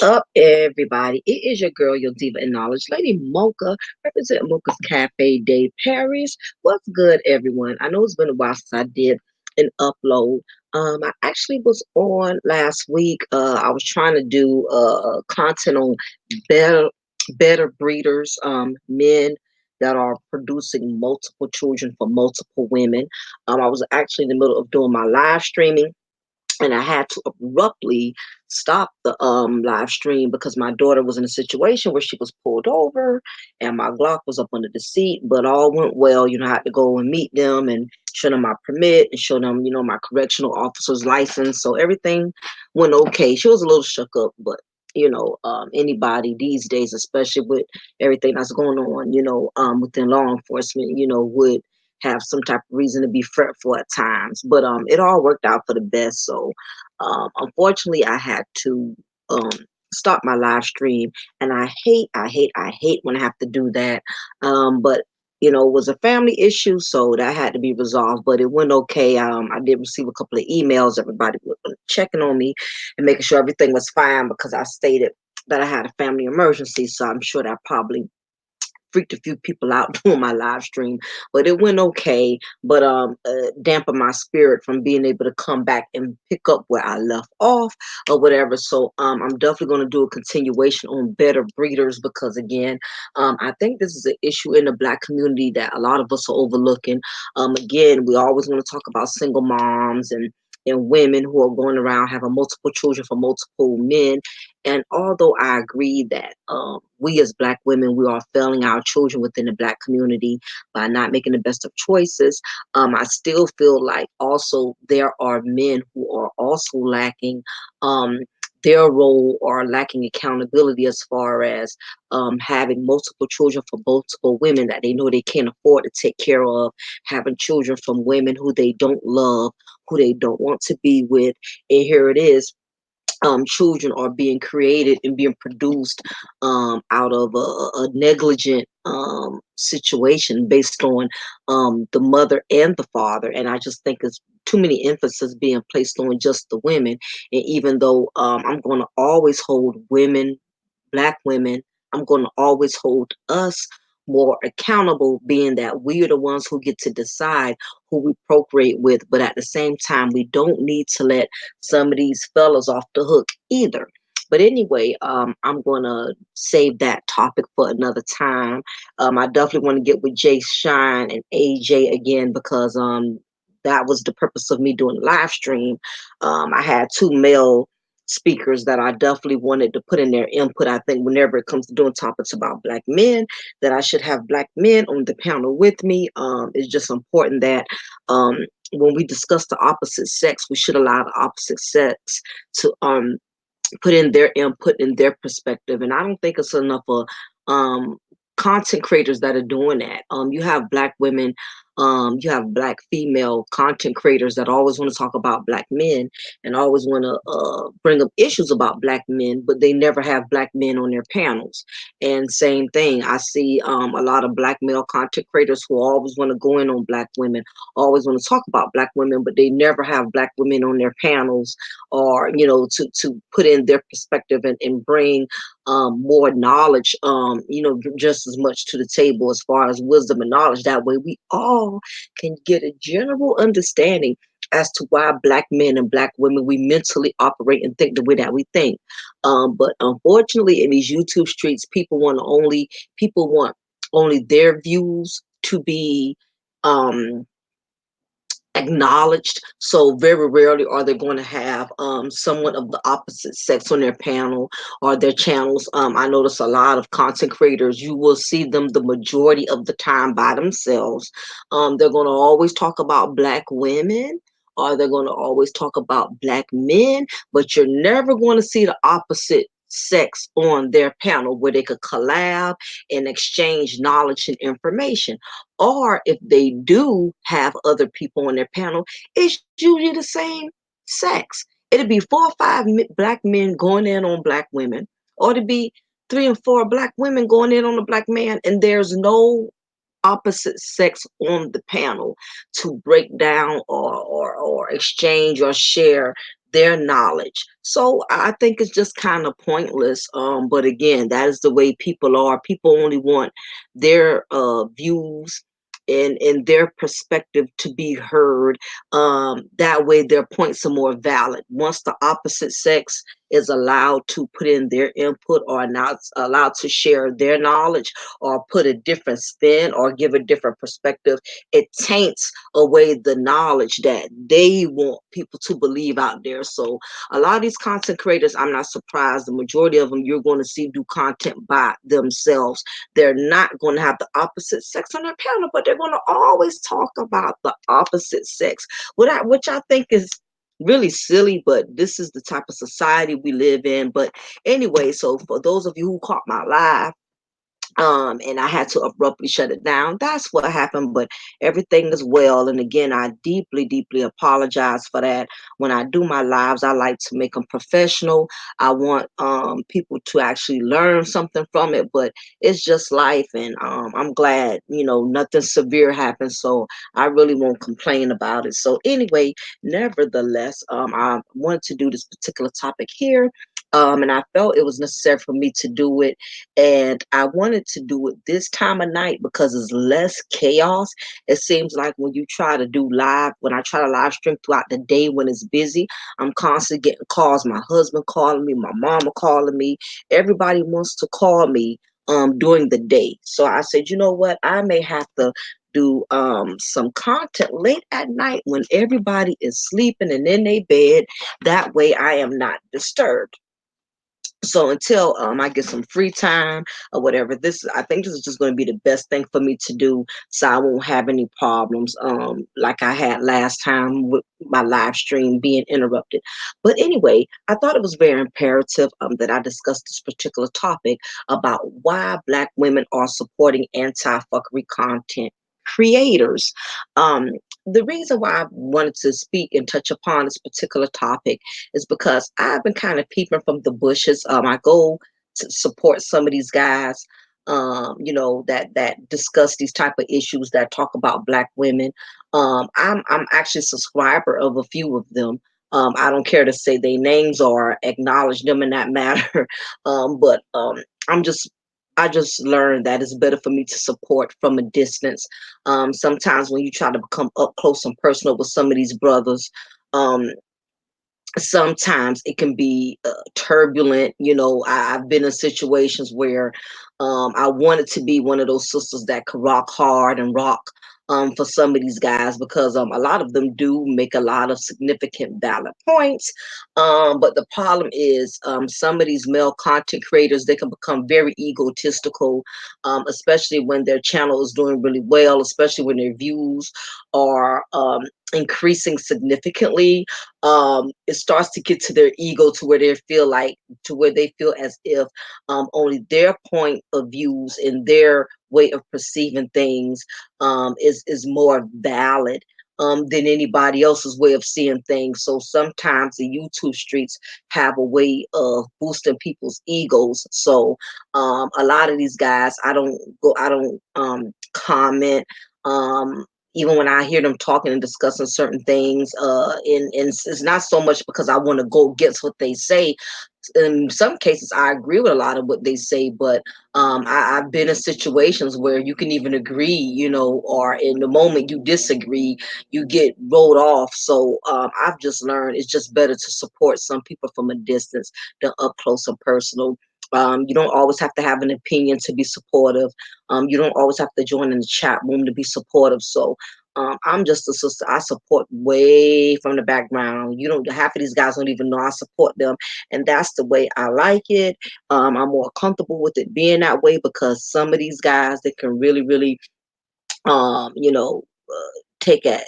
up, everybody? It is your girl, your diva in knowledge, Lady Mocha, represent Mocha's Cafe Day Paris. What's good, everyone? I know it's been a while since I did an upload. I actually was on last week. I was trying to do content on better, better breeders, men that are producing multiple children for multiple women. I was actually in the middle of doing my live streaming and I had to abruptly stop the live stream because my daughter was in a situation where she was pulled over and my Glock was up under the seat, but all went well. I had to go and meet them and show them my permit and show them, my correctional officer's license. So everything went okay. She was a little shook up, but anybody these days, especially with everything that's going on, within law enforcement, would have some type of reason to be fretful at times. But it all worked out for the best. So unfortunately I had to um stop my live stream, and I hate when I have to do that. But it was a family issue, so that had to be resolved, but it went okay. I did receive a couple of emails. Everybody was checking on me and making sure everything was fine because I stated that I had a family emergency. So I'm sure that probably freaked a few people out doing my live stream, but it went okay. But dampened my spirit from being able to come back and pick up where I left off or whatever. So I'm definitely going to do a continuation on better breeders because again, I think this is an issue in the Black community that a lot of us are overlooking. Again, we always want to talk about single moms and women who are going around having multiple children for multiple men. And although I agree that we as Black women, we are failing our children within the Black community by not making the best of choices, I still feel like also there are men who are also lacking um, their role or lacking accountability as far as having multiple children for multiple women that they know they can't afford to take care of, having children from women who they don't love, who they don't want to be with. And here it is, children are being created and being produced out of a negligent situation based on the mother and the father. And I just think it's too many emphasis being placed on just the women. And even though I'm going to always hold women, Black women, I'm going to always hold us more accountable, being that we are the ones who get to decide who we procreate with. But at the same time, we don't need to let some of these fellas off the hook either. But anyway, I'm going to save that topic for another time. I definitely want to get with Jay Shine and AJ again because that was the purpose of me doing the live stream. I had two male speakers that I definitely wanted to put in their input. I think whenever it comes to doing topics about Black men, that I should have Black men on the panel with me. It's just important that when we discuss the opposite sex, we should allow the opposite sex to put in their input and their perspective. And I don't think it's enough of content creators that are doing that. You have Black women, you have Black female content creators that always want to talk about Black men and always want to bring up issues about Black men, but they never have Black men on their panels. And same thing, I see a lot of Black male content creators who always want to go in on Black women, always want to talk about Black women, but they never have Black women on their panels, or to put in their perspective and bring more knowledge, just as much to the table as far as wisdom and knowledge. That way we all can get a general understanding as to why Black men and Black women, we mentally operate and think the way that we think. But unfortunately, in these YouTube streets, people want only their views to be acknowledged. So very rarely are they going to have someone of the opposite sex on their panel or their channels. I notice a lot of content creators, you will see them the majority of the time by themselves. They're going to always talk about Black women, or they're going to always talk about Black men, but you're never going to see the opposite sex on their panel where they could collab and exchange knowledge and information. Or if they do have other people on their panel, it's usually the same sex. It'd be 4 or 5 Black men going in on Black women, or it'd be 3 or 4 Black women going in on a Black man, and there's no opposite sex on the panel to break down or exchange or share their knowledge. So I think it's just kind of pointless. But again, that is the way people are. People only want their views and their perspective to be heard. That way their points are more valid. Once the opposite sex is allowed to put in their input or not allowed to share their knowledge or put a different spin or give a different perspective, it taints away the knowledge that they want people to believe out there. So a lot of these content creators, I'm not surprised, the majority of them you're going to see do content by themselves. They're not going to have the opposite sex on their panel, but they're going to always talk about the opposite sex, which I think is really silly, but this is the type of society we live in. But anyway, so for those of you who caught my live, and I had to abruptly shut it down. That's what happened, but everything is well. And again, I deeply, deeply apologize for that. When I do my lives, I like to make them professional. I want people to actually learn something from it, but it's just life, and I'm glad nothing severe happened, so I really won't complain about it. So anyway, nevertheless, I wanted to do this particular topic here. And I felt it was necessary for me to do it, and I wanted to do it this time of night because it's less chaos. It seems like when you try to do live, when I try to live stream throughout the day when it's busy, I'm constantly getting calls. My husband calling me, my mama calling me. Everybody wants to call me during the day. So I said, you know what? I may have to do some content late at night when everybody is sleeping and in their bed. That way I am not disturbed. So until I get some free time or whatever, I think this is just going to be the best thing for me to do, so I won't have any problems like I had last time with my live stream being interrupted. But anyway, I thought it was very imperative that I discuss this particular topic about why Black women are supporting anti-fuckery content creators. Um, the reason why I wanted to speak and touch upon this particular topic is because I've been kind of peeping from the bushes. I go to support some of these guys, that discuss these type of issues, that talk about Black women. I'm actually a subscriber of a few of them. I don't care to say their names or acknowledge them in that matter, but I'm just. I just learned that it's better for me to support from a distance. Sometimes when you try to become up close and personal with some of these brothers, um, sometimes it can be turbulent. I've been in situations where I wanted to be one of those sisters that could rock hard and rock for some of these guys, because a lot of them do make a lot of significant valid points. But the problem is, some of these male content creators, they can become very egotistical, especially when their channel is doing really well, especially when their views are increasing significantly. It starts to get to their ego, to where they feel as if only their point of views and their way of perceiving things is more valid than anybody else's way of seeing things. So sometimes the YouTube streets have a way of boosting people's egos. So a lot of these guys, I don't comment. Even when I hear them talking and discussing certain things, and it's not so much because I want to go against what they say. In some cases, I agree with a lot of what they say, but I've been in situations where you can even agree, or in the moment you disagree, you get rolled off. So I've just learned it's just better to support some people from a distance than up close and personal. You don't always have to have an opinion to be supportive. You don't always have to join in the chat room to be supportive. So I'm just a sister. I support way from the background. Half of these guys don't even know I support them, and that's the way I like it. I'm more comfortable with it being that way, because some of these guys, they can really, really, take at,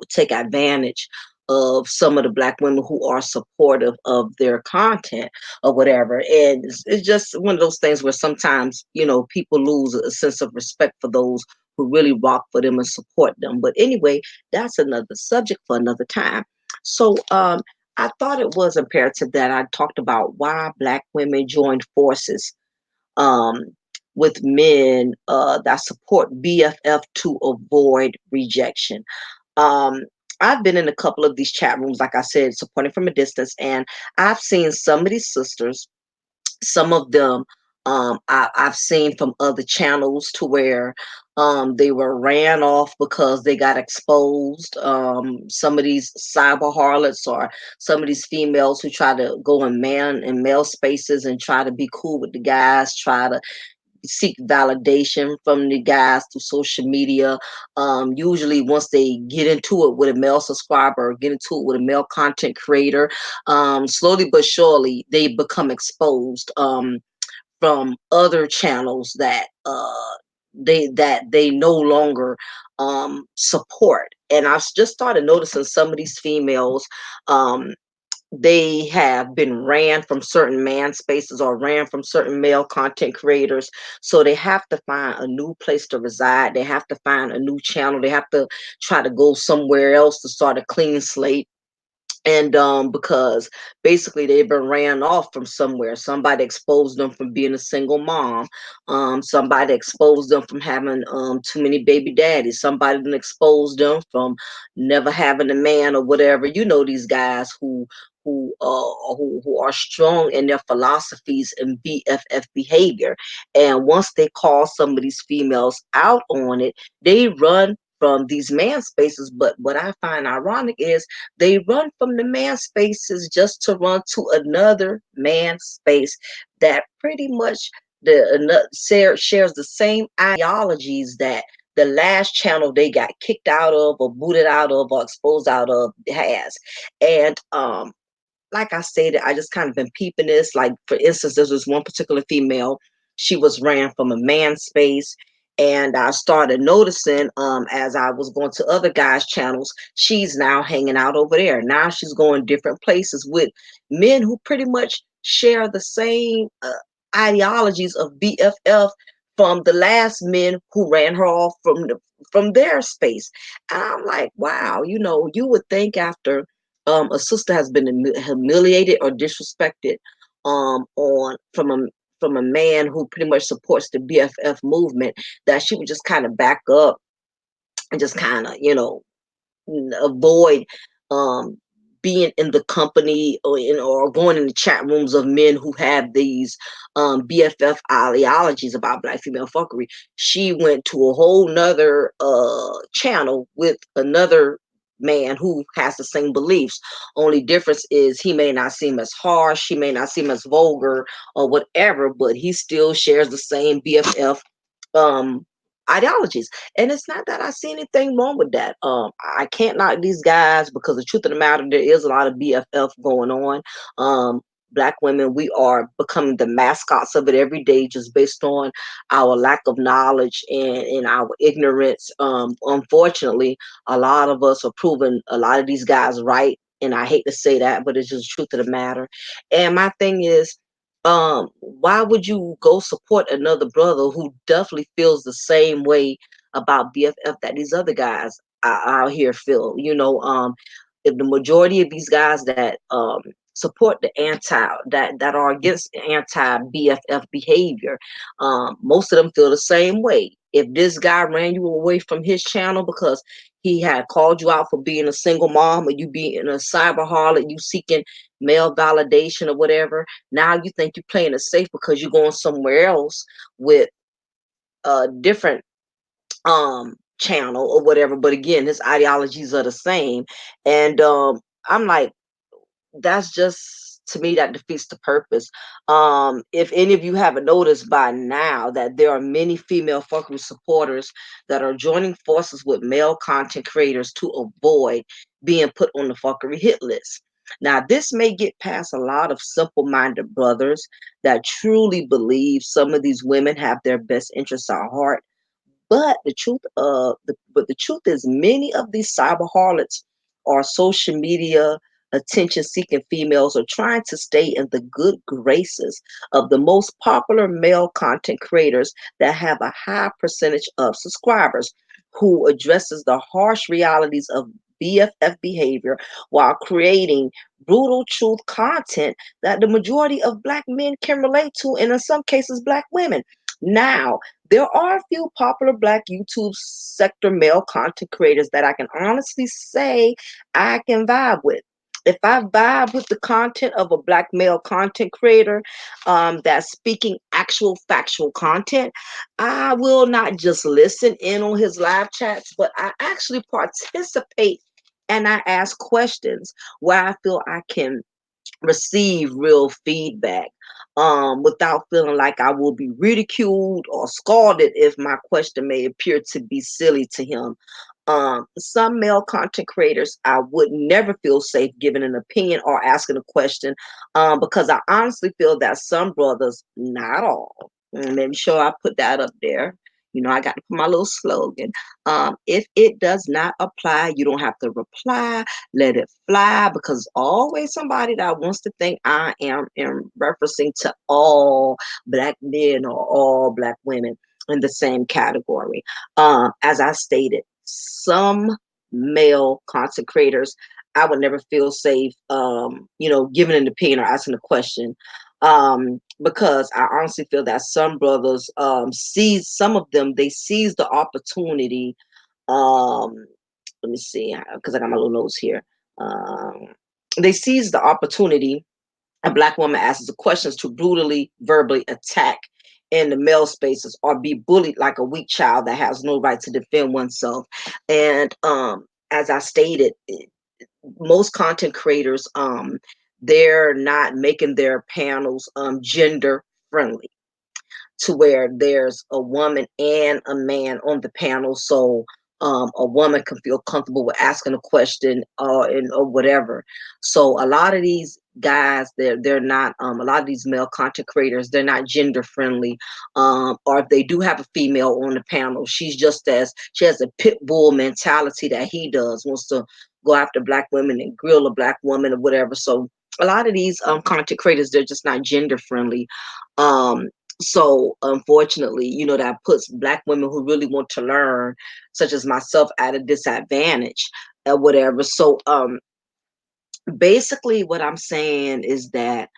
take advantage of some of the Black women who are supportive of their content or whatever. And it's just one of those things where sometimes, people lose a sense of respect for those who really rock for them and support them. But anyway, that's another subject for another time. So I thought it was imperative that I talked about why Black women joined forces um, with men that support BFF to avoid rejection. Um, I've been in a couple of these chat rooms, like I said, supporting from a distance, and I've seen some of these sisters, some of them I've seen from other channels to where they were ran off because they got exposed. Some of these cyber harlots or some of these females who try to go in man and male spaces and try to be cool with the guys, try to seek validation from the guys through social media. Usually, once they get into it with a male subscriber or get into it with a male content creator, slowly but surely they become exposed from other channels that they no longer support. And I've just started noticing some of these females. They have been ran from certain man spaces or ran from certain male content creators. So they have to find a new place to reside. They have to find a new channel. They have to try to go somewhere else to start a clean slate. And because basically they've been ran off from somewhere. Somebody exposed them from being a single mom. Somebody exposed them from having too many baby daddies. Somebody then exposed them from never having a man or whatever. You know, these guys who are strong in their philosophies and BFF behavior. And once they call some of these females out on it, they run from these man spaces. But what I find ironic is they run from the man spaces just to run to another man space that pretty much shares the same ideologies that the last channel they got kicked out of or booted out of or exposed out of has. And like I stated, I just kind of been peeping this. Like, for instance, there was one particular female. She was ran from a man space. And I started noticing as I was going to other guys' channels, she's now hanging out over there. Now she's going different places with men who pretty much share the same ideologies of BFF from the last men who ran her off from their space. And I'm like, wow, you would think after a sister has been humiliated or disrespected on from a man who pretty much supports the BFF movement, that she would just kind of back up and just kind of avoid um being in the company or going in the chat rooms of men who have these BFF ideologies about black female fuckery. She went to a whole nother channel with another man who has the same beliefs. Only difference is he may not seem as harsh, he may not seem as vulgar or whatever, but he still shares the same BFF um ideologies. And it's not that I see anything wrong with that. I can't knock these guys because the truth of the matter, there is a lot of BFF going on. Black women, we are becoming the mascots of it every day just based on our lack of knowledge and our ignorance. Unfortunately, a lot of us are proving a lot of these guys right. And I hate to say that, but it's just the truth of the matter. And my thing is, why would you go support another brother who definitely feels the same way about BFF that these other guys out here feel? If the majority of these guys that support the that are against anti BFF behavior, most of them feel the same way. If this guy ran you away from his channel because he had called you out for being a single mom or you being a cyber harlot, you seeking male validation or whatever, now you think you're playing it safe because you're going somewhere else with a different channel or whatever. But again, his ideologies are the same. And I'm like, that's just, to me, that defeats the purpose. If any of you haven't noticed by now that there are many female fuckery supporters that are joining forces with male content creators to avoid being put on the fuckery hit list. Now, this may get past a lot of simple-minded brothers that truly believe some of these women have their best interests at heart. But the truth is, many of these cyber harlots are social media attention seeking females are trying to stay in the good graces of the most popular male content creators that have a high percentage of subscribers, who addresses the harsh realities of BFF behavior while creating brutal truth content that the majority of black men can relate to, and in some cases black women. Now, there are a few popular Black YouTube sector male content creators that I can honestly say I can vibe with. If I vibe with the content of a Black male content creator that's speaking actual factual content, I will not just listen in on his live chats, but I actually participate and I ask questions where I feel I can receive real feedback without feeling like I will be ridiculed or scalded if my question may appear to be silly to him. Some male content creators, I would never feel safe giving an opinion or asking a question because I honestly feel that some brothers, not all, maybe sure I put that up there. You know, I got to put my little slogan. If it does not apply, you don't have to reply, let it fly, because always somebody that wants to think I am in referencing to all Black men or all Black women in the same category. As I stated, some male content creators, I would never feel safe, giving an opinion or asking a question, because I honestly feel that some brothers seize some of them. They seize the opportunity. Let me see, because I got my little notes here. Um, they seize the opportunity a Black woman asks the questions to brutally verbally attack in the male spaces or be bullied like a weak child that has no right to defend oneself. And as I stated, most content creators, they're not making their panels gender friendly to where there's a woman and a man on the panel, so a woman can feel comfortable with asking a question or whatever. So a lot of these guys, they're not a lot of these male content creators, they're not gender friendly. Or if they do have a female on the panel, she has a pit bull mentality that he does, wants to go after Black women and grill a Black woman or whatever. So a lot of these content creators, they're just not gender friendly. um so unfortunately, that puts Black women who really want to learn, such as myself, at a disadvantage or whatever. So basically what I'm saying is that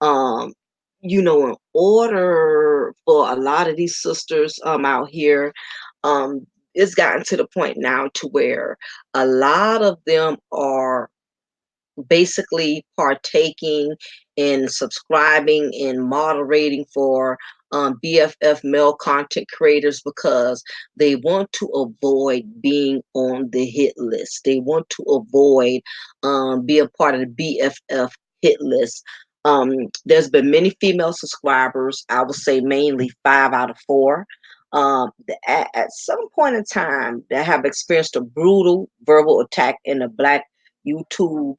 um in order for a lot of these sisters out here, um it's gotten to the point now to where a lot of them are basically partaking in subscribing and moderating for BFF male content creators because they want to avoid being on the hit list. They want to avoid being part of the BFF hit list. There's been many female subscribers, I would say mainly 5 out of 4, at some point in time that have experienced a brutal verbal attack in the Black YouTube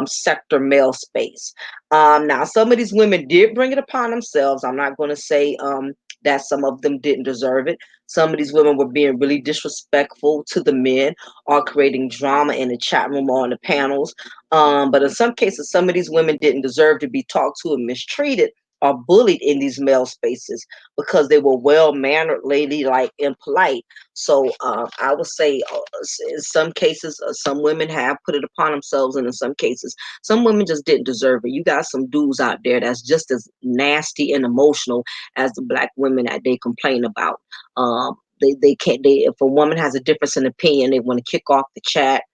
sector male space. Now, some of these women did bring it upon themselves. I'm not going to say that some of them didn't deserve it. Some of these women were being really disrespectful to the men or creating drama in the chat room or on the panels. But in some cases, some of these women didn't deserve to be talked to and mistreated or bullied in these male spaces because they were well mannered, ladylike, and polite. So I would say in some cases, some women have put it upon themselves, and in some cases, some women just didn't deserve it. You got some dudes out there that's just as nasty and emotional as the Black women that they complain about. They can't. They If a woman has a difference in opinion, they want to kick off the chat,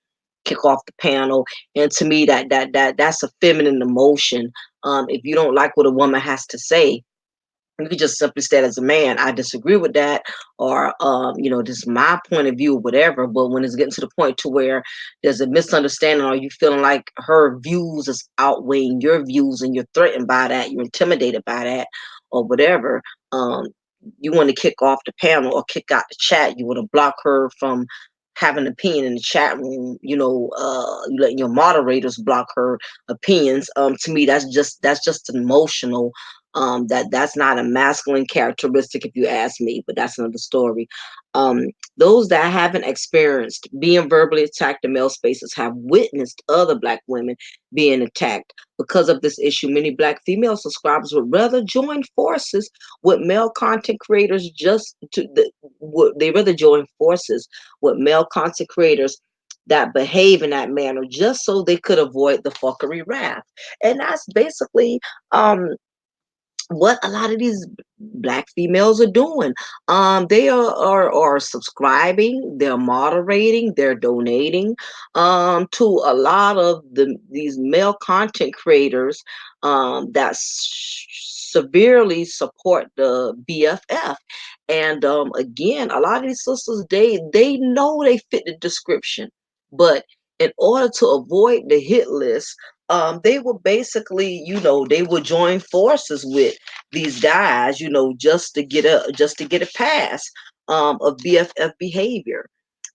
kick off the panel, and to me, that's a feminine emotion. If you don't like what a woman has to say, you could just simply state as a man, I disagree with that, or this is my point of view, or whatever. But when it's getting to the point to where there's a misunderstanding, or you feeling like her views is outweighing your views, and you're threatened by that, you're intimidated by that, or whatever, um, you want to kick off the panel or kick out the chat. You want to block her from having an opinion in the chat room. You letting your moderators block her opinions. To me, that's just emotional. That's not a masculine characteristic, if you ask me, but that's another story. um those that haven't experienced being verbally attacked in male spaces have witnessed other Black women being attacked. Because of this issue, many Black female subscribers would rather join forces with male content creators they rather join forces with male content creators that behave in that manner just so they could avoid the fuckery wrath. And that's basically um what a lot of these black females are doing. They are subscribing, they're moderating, they're donating to a lot of these male content creators that severely support the BFF. And again, a lot of these sisters, they know they fit the description, but in order to avoid the hit list, they will basically, they will join forces with these guys, just to get a pass of BFF behavior.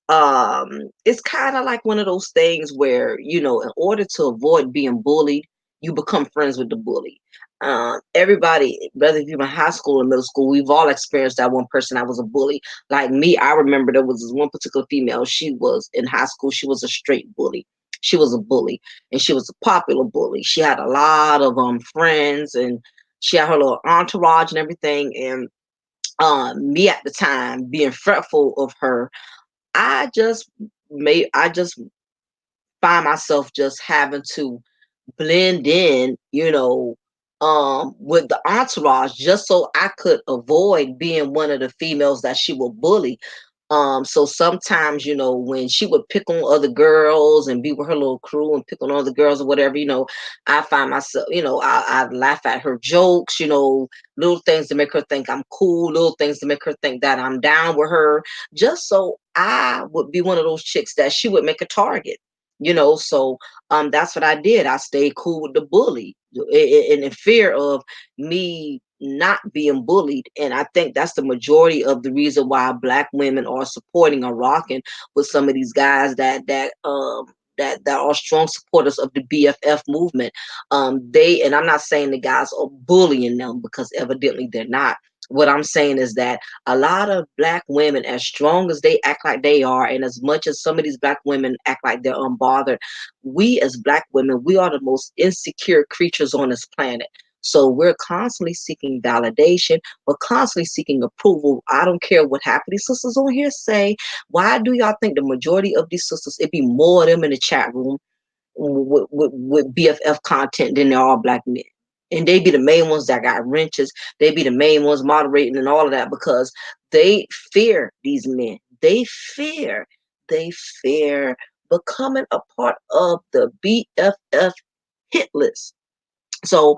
It's kind of like one of those things where, in order to avoid being bullied, you become friends with the bully. Everybody, whether you're in high school or middle school, we've all experienced that one person that was a bully. Like me, I remember there was this one particular female. She was in high school. She was a straight bully. She was a bully, and she was a popular bully. She had a lot of friends, and she had her little entourage and everything. And me at the time, being fretful of her, I just find myself just having to blend in, with the entourage just so I could avoid being one of the females that she would bully. So sometimes, when she would pick on other girls and be with her little crew and pick on other girls or whatever, I find myself, I laugh at her jokes, little things to make her think I'm cool, little things to make her think that I'm down with her, just so I would be one of those chicks that she would make a target. So that's what I did. I stayed cool with the bully in fear of me not being bullied. And I think that's the majority of the reason why black women are supporting or rocking with some of these guys that are strong supporters of the BFF movement. And I'm not saying the guys are bullying them, because evidently they're not. What I'm saying is that a lot of black women, as strong as they act like they are, and as much as some of these black women act like they're unbothered, we as black women, we are the most insecure creatures on this planet. So we're constantly seeking validation. We're constantly seeking approval. I don't care what half of these sisters on here say. Why do y'all think the majority of these sisters, it be more of them in the chat room with BFF content than there are black men? And they be the main ones that got wrenches. They be the main ones moderating and all of that, because they fear these men. They fear becoming a part of the BFF hit list. So,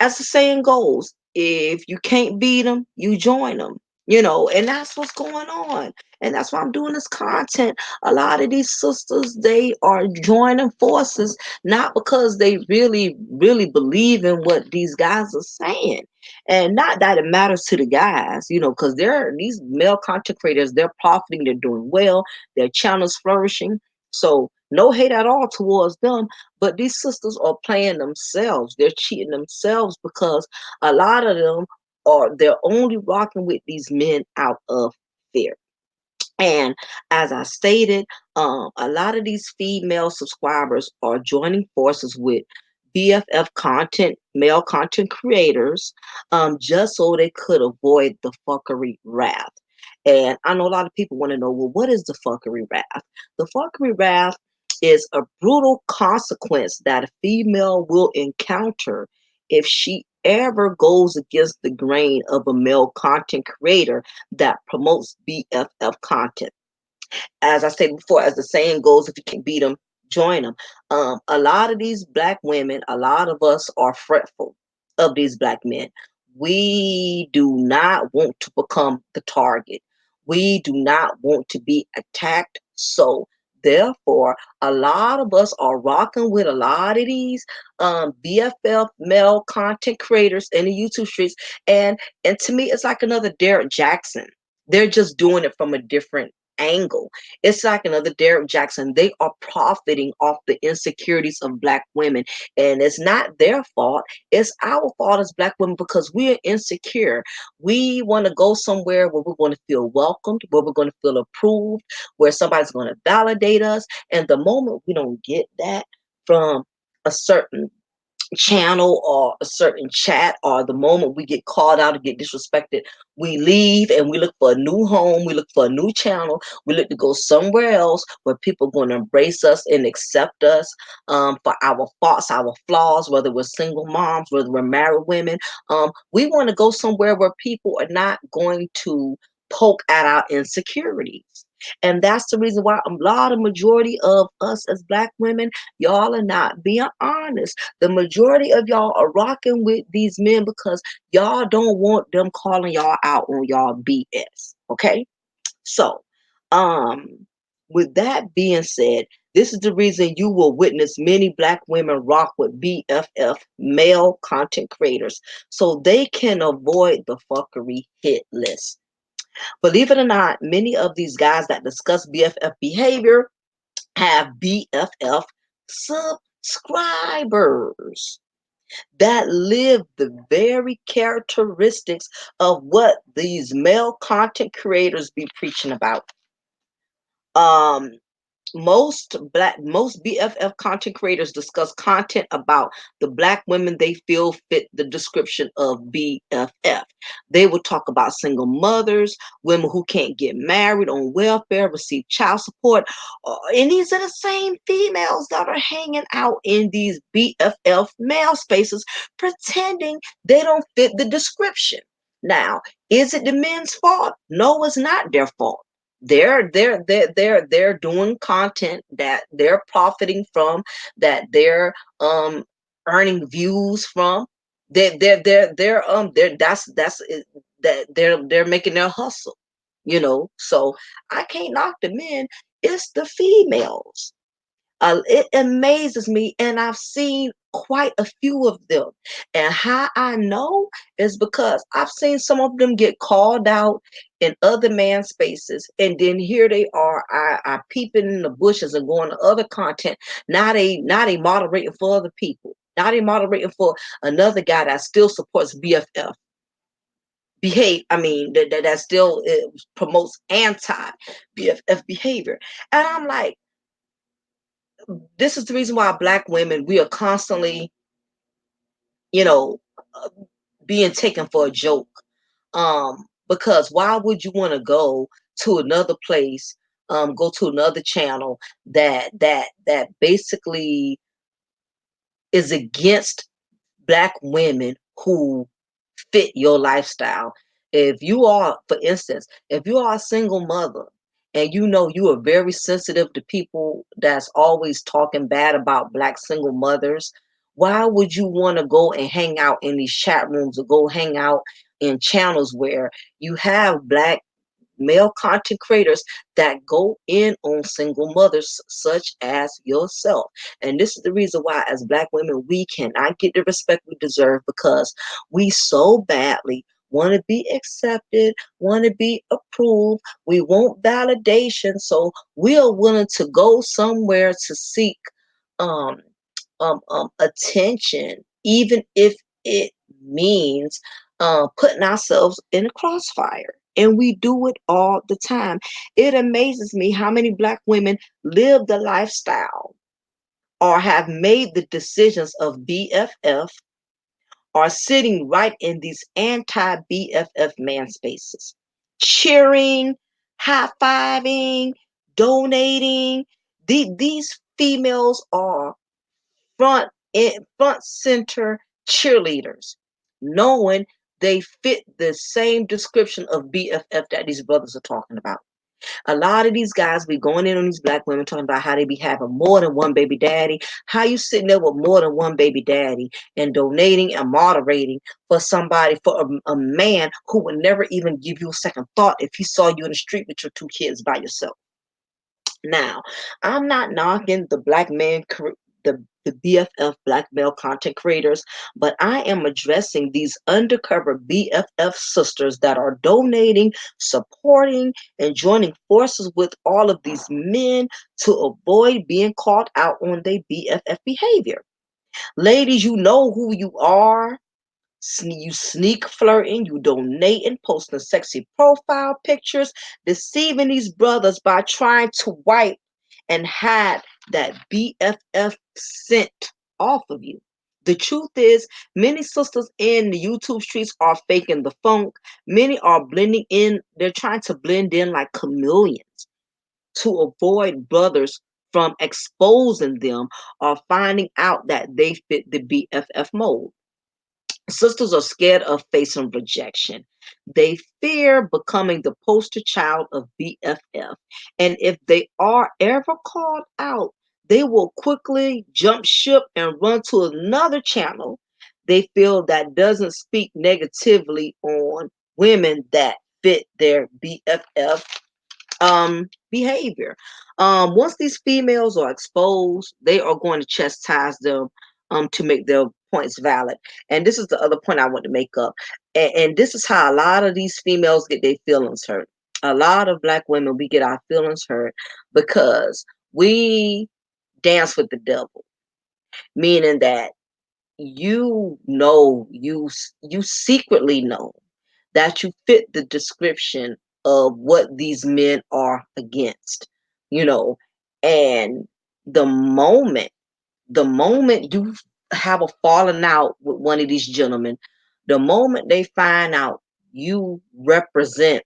as the saying goes, if you can't beat them, you join them. And that's what's going on. And that's why I'm doing this content. A lot of these sisters, they are joining forces, not because they really, really believe in what these guys are saying. And not that it matters to the guys, because these male content creators, they're profiting, they're doing well, their channel's flourishing. So no hate at all towards them, but these sisters are playing themselves. They're cheating themselves, because a lot of them they're only rocking with these men out of fear. And as I stated, a lot of these female subscribers are joining forces with BFF content, male content creators, just so they could avoid the fuckery wrath. And I know a lot of people want to know, well, what is the fuckery wrath? The fuckery wrath is a brutal consequence that a female will encounter if she ever goes against the grain of a male content creator that promotes BFF content. As I said before, as the saying goes, if you can't beat them, join them. A lot of these black women, a lot of us are fretful of these black men. We do not want to become the target. We do not want to be attacked. So therefore, a lot of us are rocking with a lot of these BFF male content creators in the YouTube streets. And to me, it's like another Derek Jackson. They're just doing it from a different angle. It's like another Derek Jackson. They are profiting off the insecurities of black women. And it's not their fault. It's our fault as black women, because we're insecure. We want to go somewhere where we're going to feel welcomed, where we're going to feel approved, where somebody's going to validate us. And the moment we don't get that from a certain channel or a certain chat, or the moment we get called out and get disrespected, we leave and we look for a new home, we look for a new channel, we look to go somewhere else where people are going to embrace us and accept us, for our faults, our flaws, whether we're single moms, whether we're married women. We want to go somewhere where people are not going to poke at our insecurities. And that's the reason why a lot of majority of us as Black women, y'all are not being honest. The majority of y'all are rocking with these men because y'all don't want them calling y'all out on y'all BS. Okay? So, um, with that being said, this is the reason you will witness many Black women rock with BFF, male content creators, so they can avoid the fuckery hit list. Believe it or not, many of these guys that discuss BFF behavior have BFF subscribers that live the very characteristics of what these male content creators be preaching about. Um, most BFF content creators discuss content about the Black women they feel fit the description of BFF. They will talk about single mothers, women who can't get married, on welfare, receive child support, and these are the same females that are hanging out in these BFF male spaces pretending they don't fit the description. Now, is it the men's fault? No, it's not their fault. They're doing content that they're profiting from, that they're earning views from. They're that's it, that they're making their hustle, you know. So I can't knock the men, it's the females. It amazes me, and I've seen quite a few of them. And how I know is because I've seen some of them get called out in other man spaces, and then here they are, I peeping in the bushes and going to other content. Now they moderating for other people. Now they moderating for another guy that still supports BFF behave. I mean, that still promotes anti BFF behavior. And I'm like, this is the reason why Black women, we are constantly, you know, uh, being taken for a joke. Because why would you want to go to another place, go to another channel that basically is against Black women who fit your lifestyle? If you are, for instance, if you are a single mother and you know you are very sensitive to people that's always talking bad about Black single mothers, why would you want to go and hang out in these chat rooms or go hang out in channels where you have Black male content creators that go in on single mothers such as yourself? And this is the reason why, as Black women, we cannot get the respect we deserve, because we so badly want to be accepted, want to be approved. We want validation. So we are willing to go somewhere to seek um, attention, even if it means putting ourselves in a crossfire. And we do it all the time. It amazes me how many Black women live the lifestyle or have made the decisions of BFF, are sitting right in these anti BFF man spaces, cheering, high fiving, donating. These females are front center cheerleaders, knowing they fit the same description of BFF that these brothers are talking about. A lot of these guys be going in on these Black women talking about how they be having more than one baby daddy. How you sitting there with more than one baby daddy and donating and moderating for somebody, for a man who would never even give you a second thought if he saw you in the street with your two kids by yourself. Now, I'm not knocking the Black man, the BFF Black male content creators, but I am addressing these undercover BFF sisters that are donating, supporting, and joining forces with all of these men to avoid being called out on their BFF behavior. Ladies, you know who you are. You sneak flirting, you donating, posting sexy profile pictures, deceiving these brothers by trying to wipe and hide that BFF scent off of you. The truth is, many sisters in the YouTube streets are faking the funk. Many are blending in. They're trying to blend in like chameleons to avoid brothers from exposing them or finding out that they fit the BFF mold. Sisters are scared of facing rejection. They fear becoming the poster child of BFF. And if they are ever called out, they will quickly jump ship and run to another channel they feel that doesn't speak negatively on women that fit their BFF behavior. Once these females are exposed, they are going to chastise them to make their points valid. And this is the other point I want to make up. And this is how a lot of these females get their feelings hurt. A lot of black women, we get our feelings hurt because we dance with the devil, meaning that you secretly know that you fit the description of what these men are against, you know, and the moment, the moment you have a falling out with one of these gentlemen, the moment they find out you represent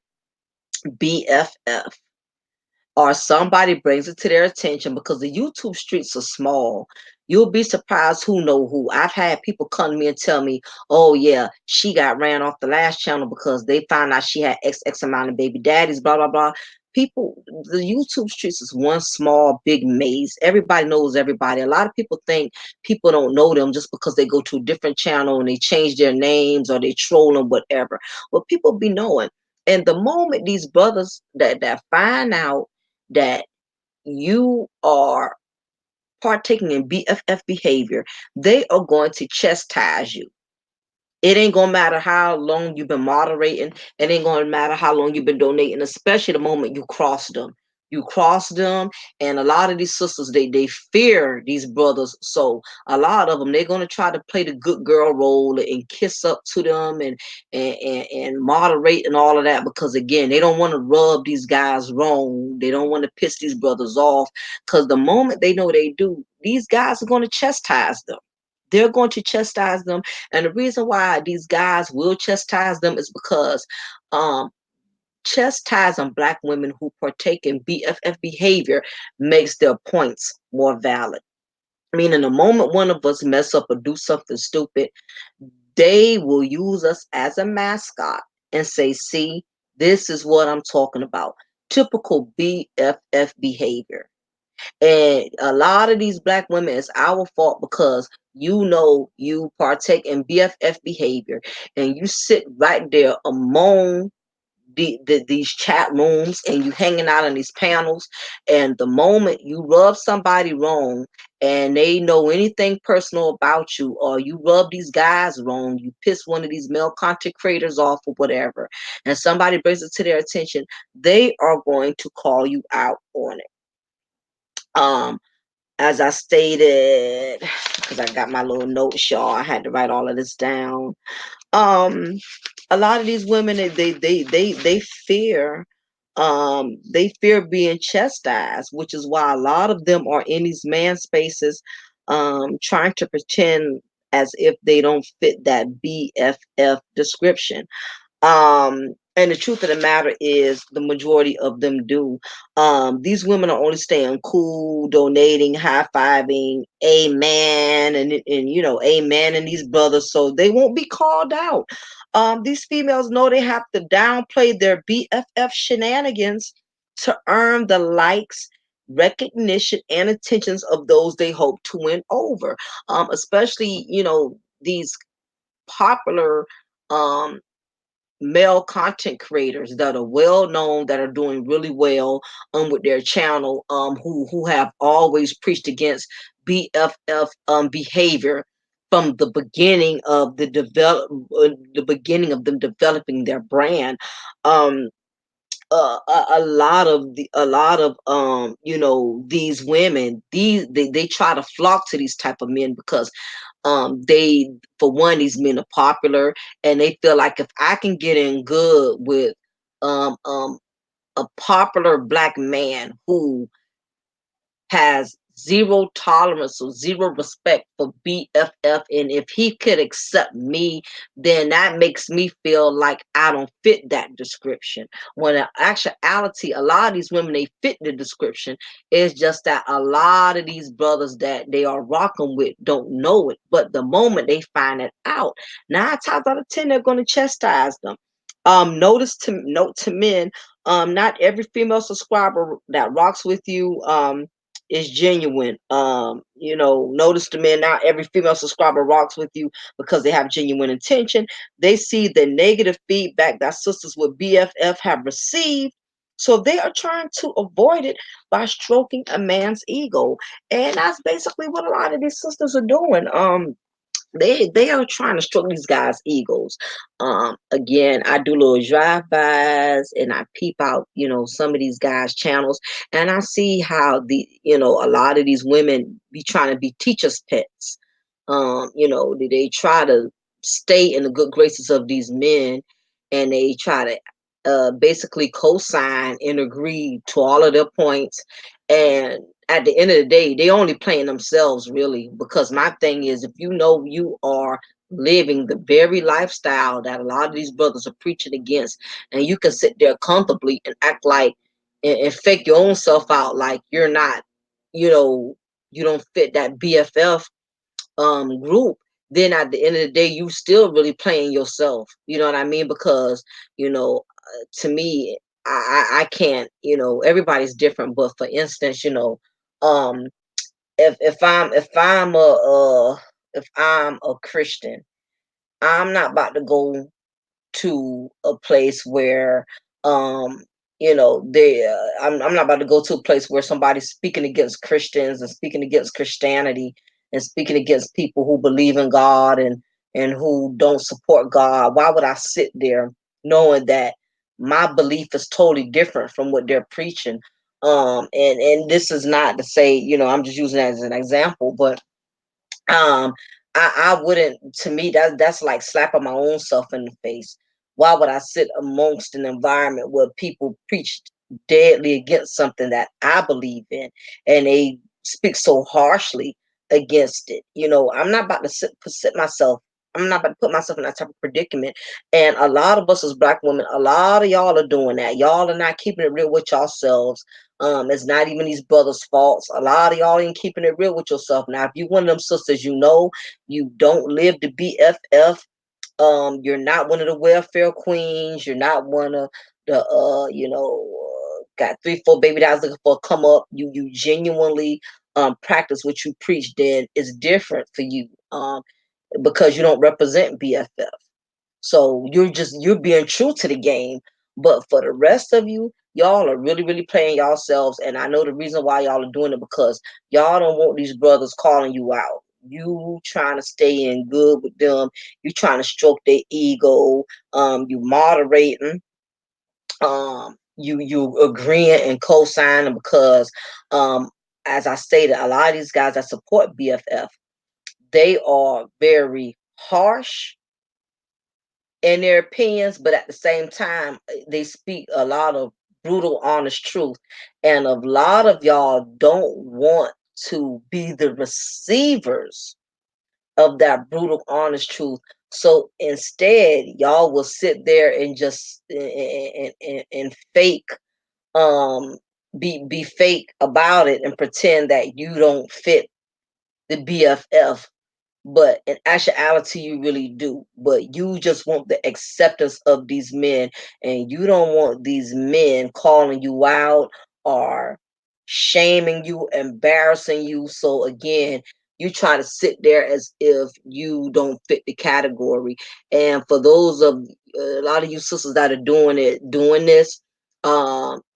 BFF, or somebody brings it to their attention, because the YouTube streets are small. You'll be surprised who know who. I've had people come to me and tell me, "Oh yeah, she got ran off the last channel because they found out she had X amount of baby daddies." Blah blah blah. People, the YouTube streets is one small big maze. Everybody knows everybody. A lot of people think people don't know them just because they go to a different channel and they change their names or they troll them, whatever. Well, people be knowing. And the moment these brothers that find out that you are partaking in BFF behavior, they are going to chastise you. It ain't gonna matter how long you've been moderating. It ain't gonna matter how long you've been donating, especially the moment you cross them. You cross them, and a lot of these sisters, they fear these brothers. So a lot of them, they're gonna try to play the good girl role and kiss up to them and moderate and all of that, because again, they don't want to rub these guys wrong. They don't want to piss these brothers off, because the moment they know they do, these guys are going to chastise them. They're going to chastise them. And the reason why these guys will chastise them is because um, chastising black women who partake in BFF behavior makes their points more valid. Meaning, the moment one of us mess up or do something stupid, they will use us as a mascot and say, "See, this is what I'm talking about. Typical BFF behavior." And a lot of these black women, it's our fault because you partake in BFF behavior and you sit right there among these chat rooms and you hanging out on these panels, and the moment you rub somebody wrong and they know anything personal about you, or you rub these guys wrong, you piss one of these male content creators off or whatever, and somebody brings it to their attention, they are going to call you out on it. um as I stated, because I got my little notes, y'all, I had to write all of this down. Um, a lot of these women, they fear, they fear being chastised, which is why a lot of them are in these man spaces, trying to pretend as if they don't fit that BFF description. And the truth of the matter is, the majority of them do. These women are only staying cool, donating, high-fiving, amen, and amen, and these brothers, so they won't be called out. These females know they have to downplay their BFF shenanigans to earn the likes, recognition, and attentions of those they hope to win over. Especially, these popular um male content creators that are well known, that are doing really well with their channel, who have always preached against BFF behavior from the beginning of the beginning of them developing their brand. um a lot of these women, they try to flock to these type of men because they for one, these men are popular, and they feel like if I can get in good with um um a popular black man who has zero tolerance or zero respect for BFF. And if he could accept me, then that makes me feel like I don't fit that description. When in actuality, a lot of these women, they fit the description. It's just that a lot of these brothers that they are rocking with don't know it. But the moment they find it out, 9 times out of 10, they're going to chastise them. Note to men, not every female subscriber that rocks with you is genuine. Notice the men, not every female subscriber rocks with you because they have genuine intention. They see the negative feedback that sisters with BFF have received. So they are trying to avoid it by stroking a man's ego. And that's basically what a lot of these sisters are doing. They are trying to stroke these guys' egos. Again, I do little drive-bys and I peep out, some of these guys' channels, and I see how a lot of these women be trying to be teachers' pets. They try to stay in the good graces of these men, and they try to basically co-sign and agree to all of their points. And at the end of the day, they only playing themselves, really, because my thing is, if you know you are living the very lifestyle that a lot of these brothers are preaching against, and you can sit there comfortably and act like and fake your own self out like you're not, you know, you don't fit that BFF group, then at the end of the day, you still really playing yourself. You know what I mean? Because to me, I can't. Everybody's different. But for instance, um, if I'm a Christian, I'm not about to go to a place where I'm not about to go to a place where somebody's speaking against Christians and speaking against Christianity and speaking against people who believe in God and who don't support God. Why would I sit there knowing that my belief is totally different from what they're preaching? And this is not to say, I'm just using that as an example, but um, I wouldn't. To me, that's like slapping my own self in the face. Why would I sit amongst an environment where people preach deadly against something that I believe in, and they speak so harshly against it? I'm not about to sit myself. I'm not about to put myself in that type of predicament. And a lot of us as black women, a lot of y'all are doing that. Y'all are not keeping it real with yourselves. It's not even these brothers' faults. A lot of y'all ain't keeping it real with yourself. Now, if you one of them sisters, you don't live the BFF. You're not one of the welfare queens. You're not one of the got 3, 4 baby dads looking for a come up. You genuinely practice what you preach. Then it's different for you. Because you don't represent BFF. So you're being true to the game. But for the rest of you, y'all are really, really playing yourselves. And I know the reason why y'all are doing it, because y'all don't want these brothers calling you out. You trying to stay in good with them. You trying to stroke their ego. You moderating. You agreeing and co-signing because as I stated, a lot of these guys that support BFF, they are very harsh in their opinions, but at the same time, they speak a lot of brutal, honest truth. And a lot of y'all don't want to be the receivers of that brutal, honest truth. So instead, y'all will sit there and just and fake um be fake about it and pretend that you don't fit the BFF, but in actuality you really do. But you just want the acceptance of these men, and you don't want these men calling you out or shaming you, embarrassing you. So again, you try to sit there as if you don't fit the category. And for those of a lot of you sisters that are doing this,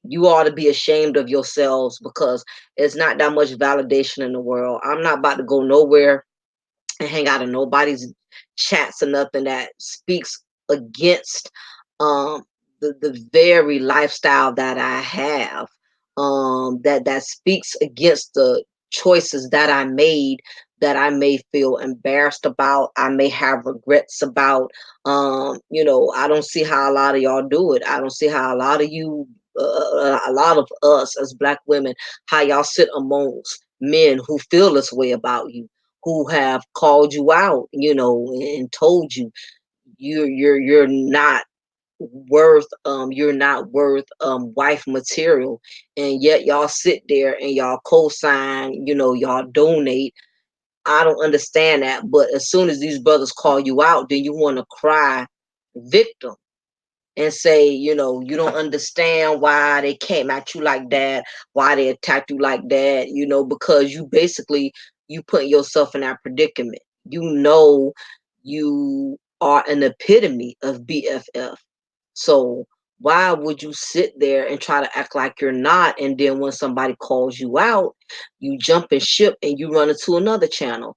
you ought to be ashamed of yourselves, because it's not that much validation in the world. I'm not about to go nowhere and hang out in nobody's chats or nothing that speaks against um the very lifestyle that I have, that speaks against the choices that I made, that I may feel embarrassed about, I may have regrets about. I don't see how a lot of y'all do it. I don't see how a lot of you, a lot of us as black women, how y'all sit amongst men who feel this way about you, who have called you out, and told you you're not worth wife material, and yet y'all sit there and y'all co-sign, y'all donate. I don't understand that. But as soon as these brothers call you out, then you want to cry victim and say, you don't understand why they came at you like that, why they attacked you like that, because you put yourself in that predicament. You are an epitome of BFF. So why would you sit there and try to act like you're not? And then when somebody calls you out, you jump and ship and you run into another channel.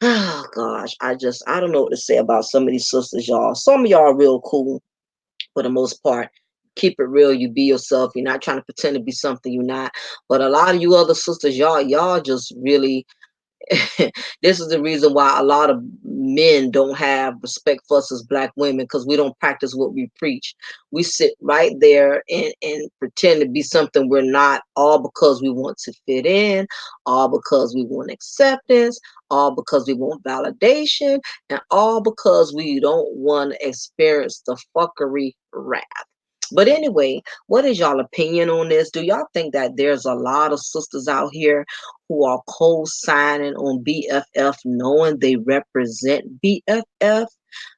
Oh gosh, I don't know what to say about some of these sisters, y'all. Some of y'all are real cool for the most part. Keep it real, you be yourself. You're not trying to pretend to be something you're not. But a lot of you other sisters, y'all just really this is the reason why a lot of men don't have respect for us as black women, because we don't practice what we preach. We sit right there and pretend to be something we're not, all because we want to fit in, all because we want acceptance, all because we want validation, and all because we don't want to experience the fuckery wrath. But anyway, what is y'all opinion on this? Do y'all think that there's a lot of sisters out here who are co-signing on BFF, knowing they represent BFF,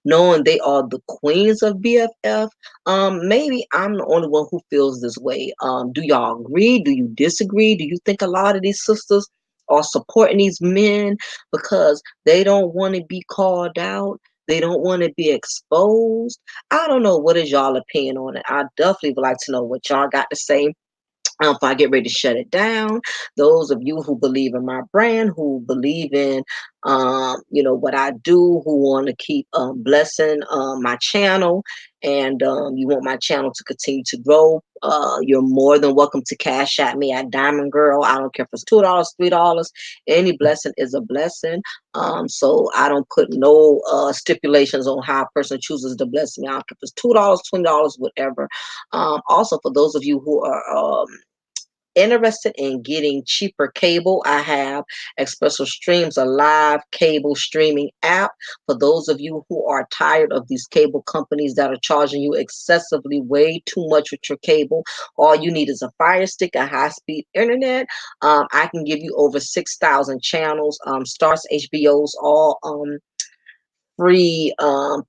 knowing they are the queens of BFF? Maybe I'm the only one who feels this way. Do y'all agree? Do you disagree? Do you think a lot of these sisters are supporting these men because they don't want to be called out? They don't want to be exposed? I don't know. What is y'all opinion on it? I definitely would like to know what y'all got to say if I get ready to shut it down. Those of you who believe in my brand, who believe in, what I do, who want to keep blessing my channel, and you want my channel to continue to grow, you're more than welcome to cash at me at Diamond Girl. I don't care if it's $2, $3. Any blessing is a blessing. So I don't put no stipulations on how a person chooses to bless me. I don't care if it's $2, $20, whatever. Also, for those of you who are interested in getting cheaper cable, I have Espresso Streams, a live cable streaming app. For those of you who are tired of these cable companies that are charging you excessively way too much with your cable, all you need is a Fire Stick, a high-speed internet. I can give you over 6,000 channels, stars, HBOs, all free,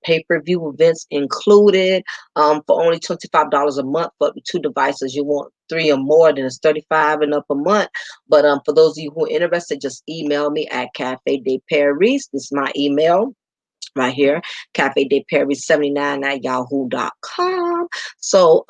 pay-per-view events included, for only $25 a month for up to 2 devices. You want 3 or more, then it's 35 and up a month. But for those of you who are interested, just email me at Cafe de Paris. This is my email right here, Cafe de Paris 79 at yahoo.com. So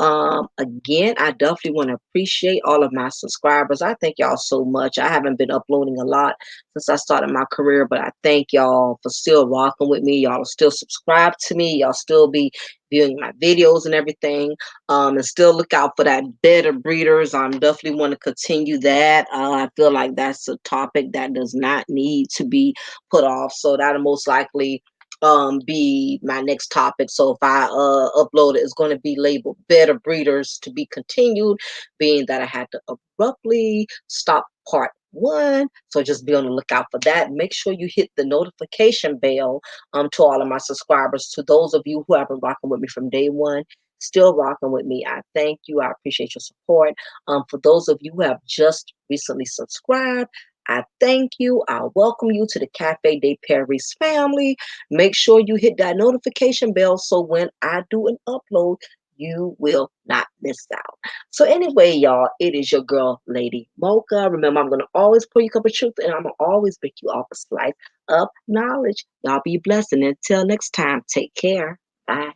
again, I definitely want to appreciate all of my subscribers. I thank y'all so much. I haven't been uploading a lot since I started my career, but I thank y'all for still rocking with me. Y'all are still subscribed to me. Y'all still be viewing my videos and everything. And still look out for that better breeders. I'm definitely want to continue that. I feel like that's a topic that does not need to be put off. So that'll most likely be my next topic. So if I upload it, it's going to be labeled better breeders to be continued, being that I had to abruptly stop part 1. So just be on the lookout for that. Make sure you hit the notification bell to all of my subscribers. To those of you who have been rocking with me from day one, still rocking with me, I thank you. I appreciate your support. For those of you who have just recently subscribed, I thank you. I welcome you to the Cafe de Paris family. Make sure you hit that notification bell so when I do an upload, you will not miss out. So anyway, y'all, it is your girl, Lady Mocha. Remember, I'm going to always pour you a cup of truth, and I'm going to always pick you off a slice of knowledge. Y'all be blessed, and until next time, take care. Bye.